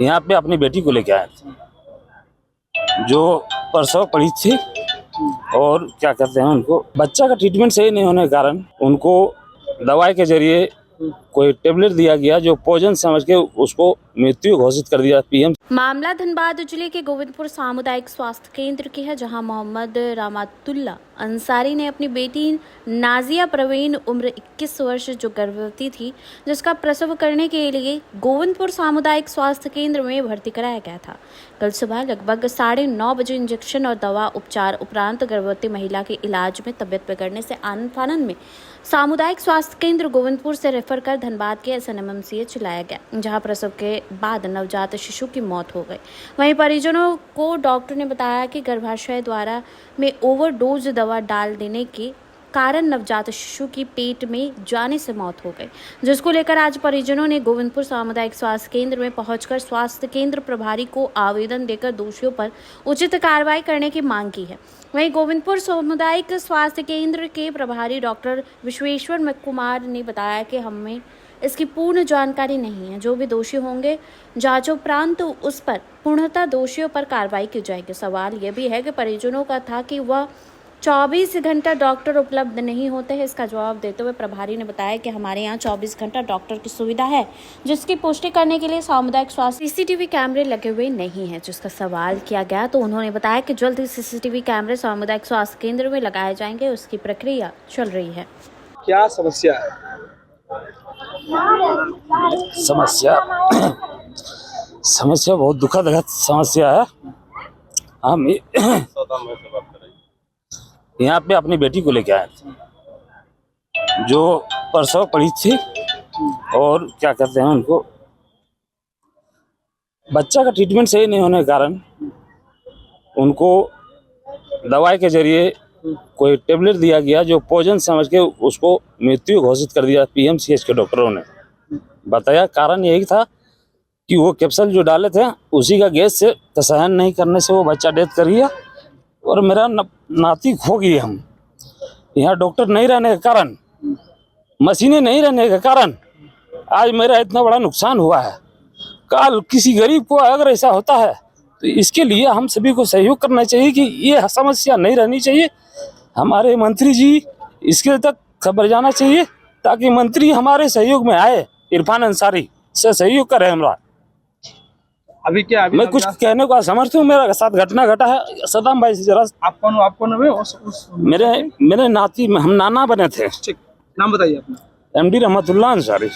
यहाँ पे अपनी बेटी को लेके आए थे जो प्रसव पीड़ित थी और क्या कहते हैं उनको बच्चा का ट्रीटमेंट सही नहीं होने के कारण उनको दवाई के जरिए कोई टेबलेट दिया गया जो पॉइजन समझ के उसको मृत्यु घोषित कर दिया। पीएम मामला धनबाद जिले के गोविंदपुर सामुदायिक स्वास्थ्य केंद्र की है, जहां मोहम्मद रामातुल्ला अंसारी ने अपनी बेटी नाजिया प्रवीण उम्र 21 वर्ष जो गर्भवती थी, जिसका प्रसव करने के लिए गोविंदपुर सामुदायिक स्वास्थ्य केंद्र में भर्ती कराया गया था। कल सुबह लगभग 9:30 बजे इंजेक्शन और दवा उपचार उपरांत गर्भवती महिला के इलाज में तबियत बिगड़ने से आनन फानन में सामुदायिक स्वास्थ्य केंद्र गोविंदपुर से रेफर कर धनबाद के SNMMCH लाया गया, जहां प्रसव के बाद नवजात शिशु की मौत हो गई। वहीं परिजनों को डॉक्टर ने बताया कि गर्भाशय द्वारा में ओवरडोज दवा डाल देने के कारण नवजात शिशु की पेट में जाने से मौत हो गई, जिसको लेकर आज परिजनों ने गोविंदपुर सामुदायिक स्वास्थ्य केंद्र में पहुंचकर स्वास्थ्य केंद्र प्रभारी को आवेदन देकर दोषियों पर उचित कार्रवाई करने की मांग की है। वहीं गोविंदपुर सामुदायिक स्वास्थ्य केंद्र के प्रभारी डॉक्टर विश्वेश्वर कुमार ने बताया कि हमें इसकी पूर्ण जानकारी नहीं है। जो भी दोषी होंगे जांच उपरांत उस पर पूर्णतः दोषियों पर कार्रवाई की जाएगी। सवाल यह भी है कि परिजनों का था कि वह 24 घंटा डॉक्टर उपलब्ध नहीं होते हैं। इसका जवाब देते हुए प्रभारी ने बताया कि हमारे यहाँ 24 घंटा डॉक्टर की सुविधा है, जिसकी पुष्टि करने के लिए सामुदायिक स्वास्थ्य CCTV कैमरे लगे हुए नहीं हैं। जिसका सवाल किया गया तो उन्होंने बताया कि जल्द ही CCTV कैमरे सामुदायिक स्वास्थ्य केंद्र में लगाए जाएंगे, उसकी प्रक्रिया चल रही है। क्या समस्या है? समस्या बहुत दुखद समस्या है। हम यहाँ पे अपनी बेटी को लेके आए थे जो प्रसव पीड़ित थी और क्या कहते हैं उनको बच्चा का ट्रीटमेंट सही नहीं होने के कारण उनको दवाई के जरिए कोई टेबलेट दिया गया जो पॉइजन समझ के उसको मृत्यु घोषित कर दिया। PMCH के डॉक्टरों ने बताया कारण यही था कि वो कैप्सूल जो डाले थे उसी का गैस से सहन नहीं करने से वो बच्चा डेथ कर गया और मेरा नाती खो गई। हम यहाँ डॉक्टर नहीं रहने के कारण, मशीनें नहीं रहने के कारण आज मेरा इतना बड़ा नुकसान हुआ है। कल किसी गरीब को अगर ऐसा होता है तो इसके लिए हम सभी को सहयोग करना चाहिए कि ये समस्या नहीं रहनी चाहिए। हमारे मंत्री जी इसके तक खबर जाना चाहिए ताकि मंत्री हमारे सहयोग में आए, इरफान अंसारी से सहयोग करे। हमारा अभी क्या मैं कुछ कहने को असमर्थ हूँ। मेरे साथ घटना घटा है। सदाम भाई से जरा आप कौन है? मेरे नाती हम नाना बने थे। ठीक, नाम बताइए अपना। MD रहमतुल्लाह अंसारी।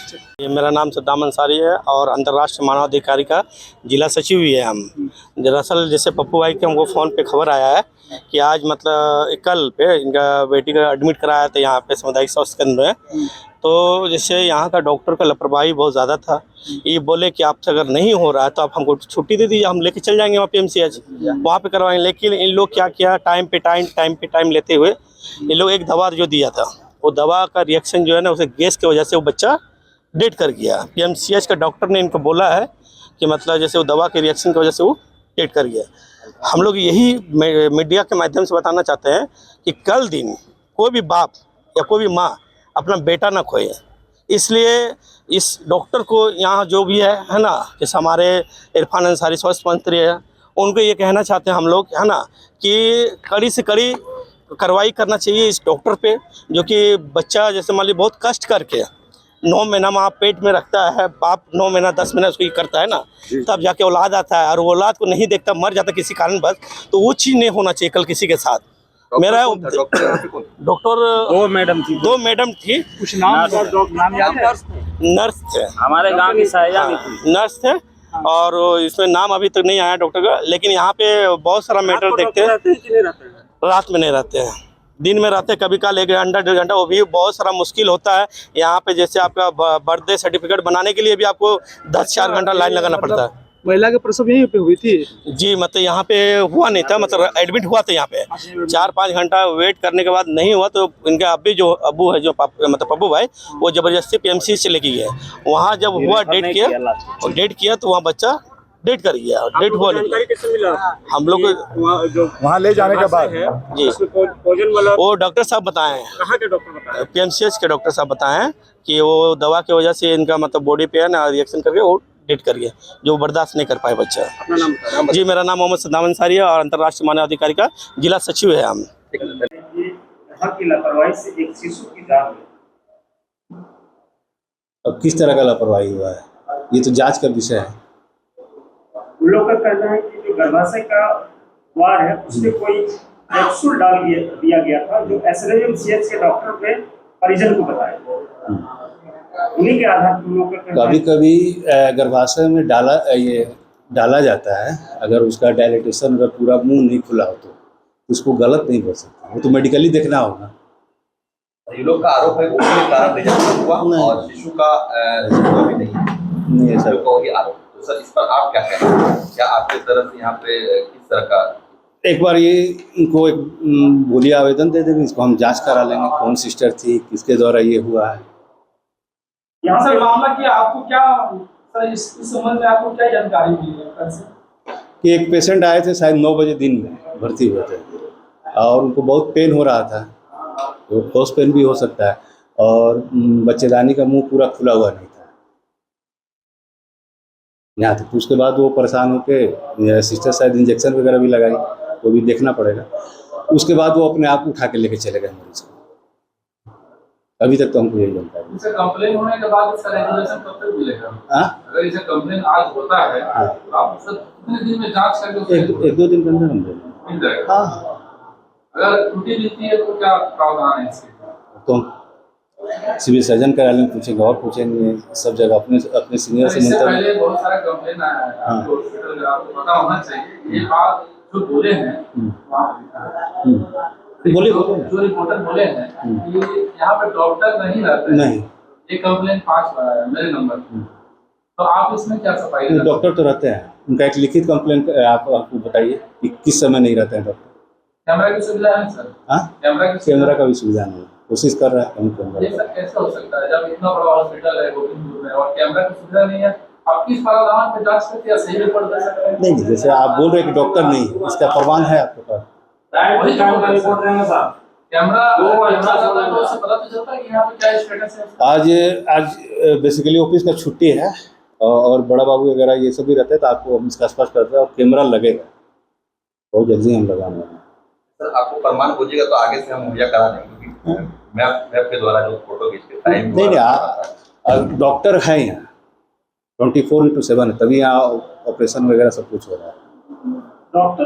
ये मेरा नाम सद्दाम अंसारी है और अंतर्राष्ट्रीय मानवाधिकारी का जिला सचिव भी है हम। दरअसल जैसे पप्पू भाई के हमको फ़ोन पे खबर आया है कि आज मतलब कल पे इनका बेटी का एडमिट कराया था यहाँ पे सामुदायिक स्वास्थ्य केंद्र में। तो जैसे यहाँ का डॉक्टर का लापरवाही बहुत ज़्यादा था। ये बोले कि आपसे अगर नहीं हो रहा है तो आप हमको छुट्टी दे दीजिए, हम लेके चल जाएंगे वहाँ PMCH वहाँ पे करवाएंगे। लेकिन इन लोग क्या किया, टाइम पे टाइम लेते हुए ये लोग एक दवा जो दिया था वो दवा का रिएक्शन जो है ना उसे गैस की वजह से वो बच्चा डेड कर गया। PMCH का डॉक्टर ने इनको बोला है कि मतलब जैसे वो दवा के रिएक्शन की वजह से वो डेड कर गया। हम लोग यही मीडिया के माध्यम से बताना चाहते हैं कि कल दिन कोई भी बाप या कोई भी माँ अपना बेटा ना खोए। इसलिए इस डॉक्टर को यहाँ जो भी है ना, जैसे हमारे इरफान अंसारी स्वास्थ्य मंत्री है, उनको ये कहना चाहते हैं हम लोग है ना कि कड़ी से कड़ी कार्रवाई करना चाहिए इस डॉक्टर पे, जो कि बच्चा जैसे मान लीजिए बहुत कष्ट करके 9 महीना माँ पेट में रखता है, बाप 9 महीना 10 महीना उसको करता है ना, तब जाके औलाद आता है और वो औलाद को नहीं देखता, मर जाता किसी कारण बस, तो वो चीज़ नहीं होना चाहिए कल किसी के साथ। मेरा डॉक्टर 2 मैडम थी, कुछ नाम याद है? नर्स थे, हमारे गांव की साया नर्स थे और इसमें नाम अभी तक नहीं आया डॉक्टर का। लेकिन यहाँ पे बहुत सारा मैटर देखते हैं। रात में नहीं रहते हैं, दिन में रहते हैं, कभी कल 1 घंटा 1.5 घंटा, वो भी बहुत सारा मुश्किल होता है। यहाँ पे जैसे आपका बर्थडे सर्टिफिकेट बनाने के लिए भी आपको 10-4 घंटा लाइन लगाना पड़ता है। महिला के प्रसव यहीं पे हुई थी जी, मतलब यहाँ पे हुआ नहीं था, मतलब एडमिट हुआ था यहाँ पे 4-5 घंटा वेट करने के बाद नहीं हुआ तो इनके अभी जो अबू है जो मतलब पप्पू भाई, वो जबरदस्ती PMCH से लेके गए। वहाँ जब हुआ डेट किया तो वहाँ बच्चा डेट कर गया, डेट हुआ नहीं। हम लोग वहाँ ले जाने के बाद जी वो डॉक्टर साहब बताए हैं, PMCH के डॉक्टर साहब बताए हैं कि वो दवा की वजह से इनका मतलब बॉडी पे है ना रिएक्शन करके वो डेट कर गया, जो बर्दाश्त नहीं कर पाए बच्चा। अपना नाम बता रहे जी, मेरा नाम मोहम्मद सद्दाम अंसारी है और अंतर्राष्ट्रीय मानव अधिकारी का जिला सचिव है हम। यहाँ की लापरवाही से एक शिशु की जान गई। अब किस तरह का लापरवाही हुआ है, ये तो जांच का विषय है। उन लोग का कहना है कि जो गर्भाशय का द्वार है उसमें कोई कैप्सूल डाल दिया गया था, जो SRMCH के डॉक्टर पे परिजन को बताया। उन्हीं के आधार पर लोग का कहना है कभी कभी गर्भाशय में डाला जाता है, अगर उसका डायलिटेशन अगर पूरा मुंह नहीं खुला हो तो उसको गलत नहीं बोल सकते, वो तो मेडिकली देखना होगा। ये लोग का आरोप है कि उसके कारण रिजल्ट हुआ और शिशु का भी नहीं ऐसा को ही आरोप। तो सर, इस पर आप क्या कहते हैं? क्या आपके तरफ से यहाँ पे किस तरह का एक बार ये इनको एक बोलिए आवेदन दे देंगे, इसको हम जांच करा लेंगे, कौन सिस्टर थी, किसके द्वारा ये हुआ है। यहाँ सर से मामला क्या आपको क्या सर इस संबंध में आपको क्या जानकारी मिली है कल से? कि एक पेशेंट आए थे शायद 9 बजे दिन में भर्ती हुए थे और उनको बहुत पेन हो रहा था, तो फोर्स पेन भी हो सकता है, और बच्चेदानी का मुंह पूरा खुला हुआ नहीं था यहाँ तक। उसके बाद वो परेशान होकर सिस्टर शायद इंजेक्शन वगैरह भी लगाई, वो भी देखना पड़ेगा। उसके बाद वो अपने आप उठा के लेके चले गए मरीज को। अभी तक तो हमको यही जानकारी इसे कंप्लेन होने के बाद इसका रेजोल्यूशन कब तक मिलेगा? हाँ, अगर इसे कंप्लेन आज होता है तो आप सर कितने दिन में जांच करके उसे एक दो दिन के अंदर हम दे देंगे। मिल जाएगा? हाँ, अगर त्रुटि मिलती है तो क्या प्रावधान है इसके? तो सिविल सर्जन कार्यालय में पूछेंगे और पूछेंगे सब जगह, अपने सीनियर से इससे मंतव्य। पहले बहुत सारा कंप्लेन आया है आपको हॉस्पिटल में, आपको पता होना चाहिए। ये बात जो बोले हैं वहाँ बोले जो रिपोर्टर बोले हैं कि यहाँ पे डॉक्टर नहीं रहते हैं। नहीं, ये कंप्लेन 5 बार आया मेरे नंबर पे। तो आप इसमें क्या सफाई देना? डॉक्टर तो रहते हैं, उनका एक लिखित कंप्लेंट आपको बताइए कि किस समय नहीं रहते हैं डॉक्टर। कैमरा की सुविधा है सर? हाँ, कैमरा का भी सुविधा नहीं, कोशिश कर रहा है हम कैमरा। ये सब कैसे हो सकता है जब इतना बड़ा हॉस्पिटल है गोविंदपुर में और कैमरा की सुविधा नहीं है? आप किस प्रावधान पे जांच करके या सही रिपोर्ट दे सकते हैं? नहीं, जैसे आप बोल रहे हैं कि डॉक्टर नहीं, इसका प्रमाण है आपके पास। वही रिपोर्ट देंगे साहब। कैमरा जाता है तो उससे पता तो चलता है कि यहाँ पे क्या स्टेटस है। आज बेसिकली ऑफिस का छुट्टी है और बड़ा बाबू वगैरह ये सब भी रहते हैं, तो आपको हम इसका स्पष्ट करते हैं और कैमरा लगेगा, बहुत जल्दी हम लगाएंगे। सर आपको प्रमाण खोजिएगा तो आगे से हम मुहैया करा देंगे, क्योंकि मैप के द्वारा जो फोटो खींचते टाइम नहीं, डॉक्टर है यहाँ 24/7 है, तभी यहाँ ऑपरेशन वगैरह सब कुछ हो रहा है। डॉक्टर